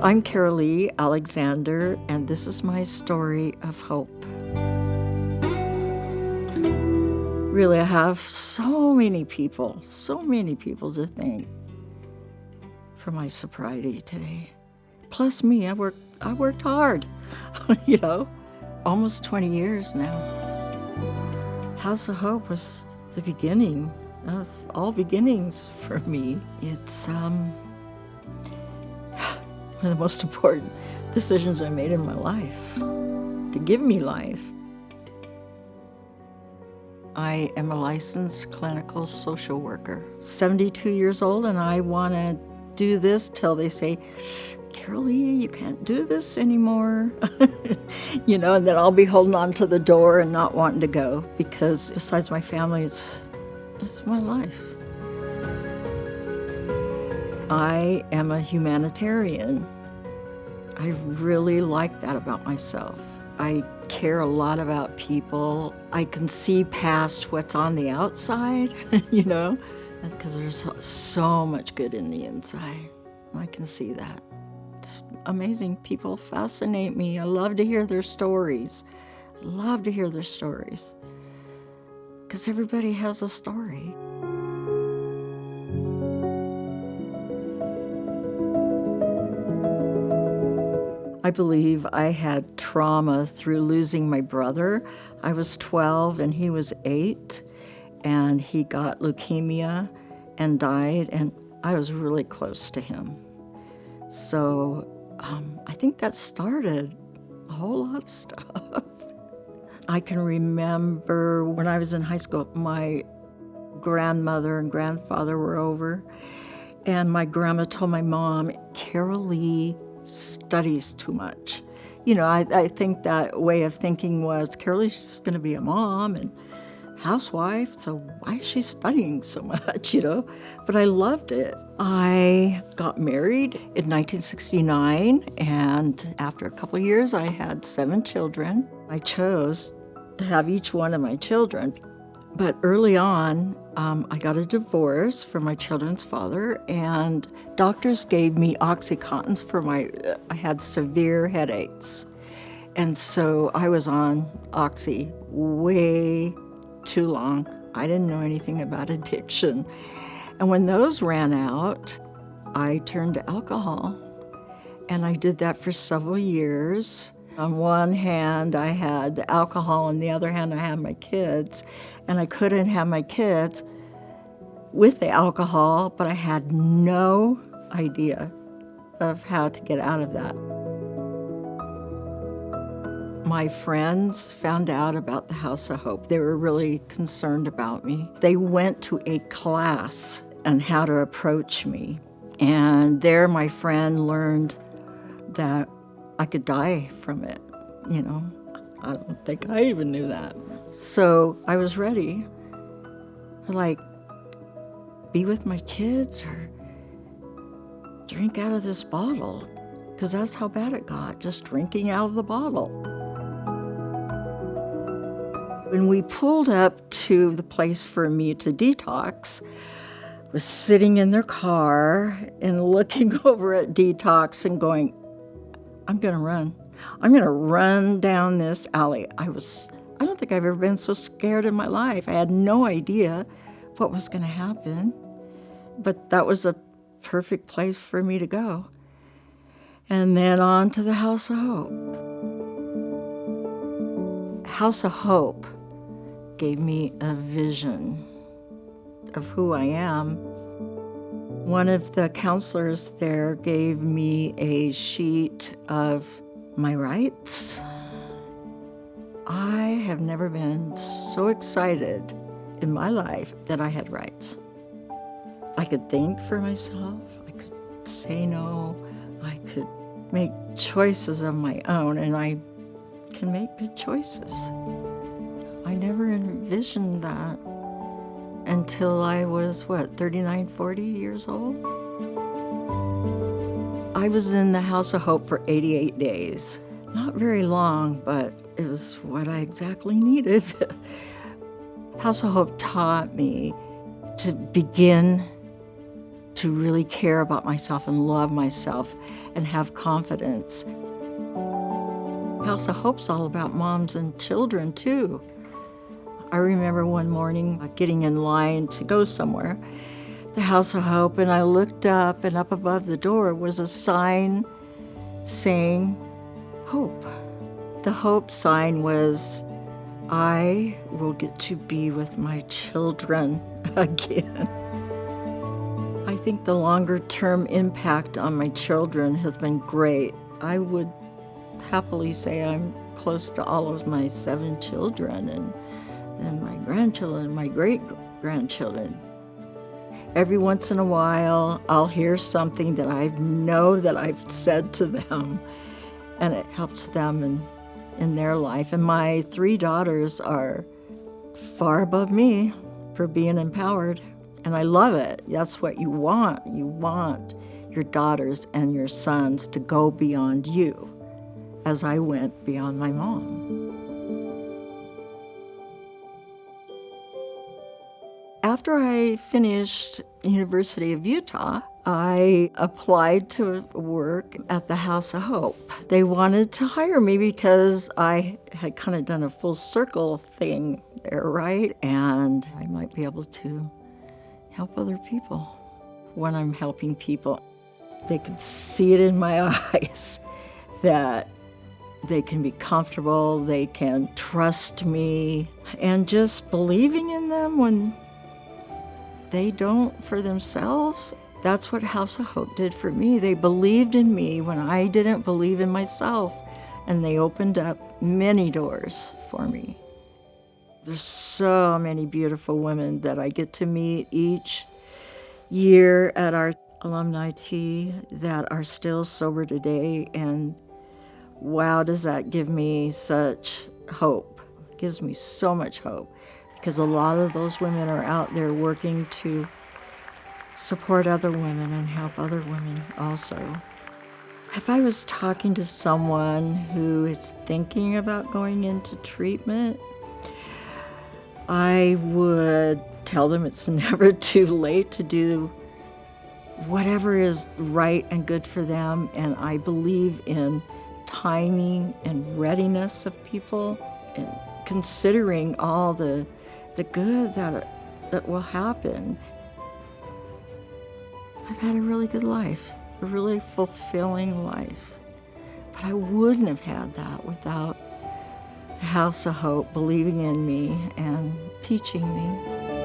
I'm Karolee Alexander, and this is my story of hope. Really, I have so many people to thank for my sobriety today. Plus me, I worked hard, almost 20 years now. House of Hope was the beginning of all beginnings for me. It's one of the most important decisions I made in my life, to give me life. I am a licensed clinical social worker, 72 years old, and I want to do this till they say, Karolee, you can't do this anymore. And then I'll be holding on to the door and not wanting to go, because besides my family, it's my life. I am a humanitarian. I really like that about myself. I care a lot about people. I can see past what's on the outside, because there's so much good in the inside. I can see that. It's amazing. People fascinate me. I love to hear their stories. Because everybody has a story. I believe I had trauma through losing my brother. I was 12 and he was 8, and he got leukemia and died, and I was really close to him. So I think that started a whole lot of stuff. I can remember when I was in high school, my grandmother and grandfather were over, and my grandma told my mom, Karolee studies too much. I think that way of thinking was, Karolee's just going to be a mom and housewife, so why is she studying so much, But I loved it. I got married in 1969, and after a couple of years, I had 7 children. I chose to have each one of my children. But early on, I got a divorce from my children's father, and doctors gave me Oxycontins I had severe headaches. And so I was on Oxy way too long. I didn't know anything about addiction. And when those ran out, I turned to alcohol. And I did that for several years. On one hand, I had the alcohol, on the other hand, I had my kids. And I couldn't have my kids with the alcohol, but I had no idea of how to get out of that. My friends found out about the House of Hope. They were really concerned about me. They went to a class on how to approach me. And there my friend learned that I could die from it, I don't think I even knew that. So I was ready, be with my kids or drink out of this bottle, because that's how bad it got, just drinking out of the bottle. When we pulled up to the place for me to detox, I was sitting in their car and looking over at detox and going, I'm going to run. I'm going to run down this alley. I don't think I've ever been so scared in my life. I had no idea what was going to happen, but that was a perfect place for me to go. And then on to the House of Hope. House of Hope gave me a vision of who I am. One of the counselors there gave me a sheet of my rights. I have never been so excited in my life that I had rights. I could think for myself, I could say no, I could make choices of my own, and I can make good choices. I never envisioned that until I was, 39, 40 years old? I was in the House of Hope for 88 days. Not very long, but it was what I exactly needed. House of Hope taught me to begin to really care about myself and love myself and have confidence. House of Hope's all about moms and children, too. I remember one morning getting in line to go somewhere, the House of Hope, and I looked up, and up above the door was a sign saying, Hope. The Hope sign was, I will get to be with my children again. I think the longer-term impact on my children has been great. I would happily say I'm close to all of my 7 children and my grandchildren and my great-grandchildren. Every once in a while, I'll hear something that I know that I've said to them, and it helps them in their life. And my 3 daughters are far above me for being empowered, and I love it. That's what you want. You want your daughters and your sons to go beyond you, as I went beyond my mom. After I finished University of Utah, I applied to work at the House of Hope. They wanted to hire me because I had kind of done a full circle thing there, right? And I might be able to help other people. When I'm helping people, they can see it in my eyes that they can be comfortable, they can trust me, and just believing in them when they don't for themselves. That's what House of Hope did for me. They believed in me when I didn't believe in myself, and they opened up many doors for me. There's so many beautiful women that I get to meet each year at our alumni tea that are still sober today, and wow, does that give me such hope. It gives me so much hope, because a lot of those women are out there working to support other women and help other women also. If I was talking to someone who is thinking about going into treatment, I would tell them it's never too late to do whatever is right and good for them, and I believe in timing and readiness of people and considering all the good that will happen. I've had a really good life, a really fulfilling life. But I wouldn't have had that without the House of Hope believing in me and teaching me.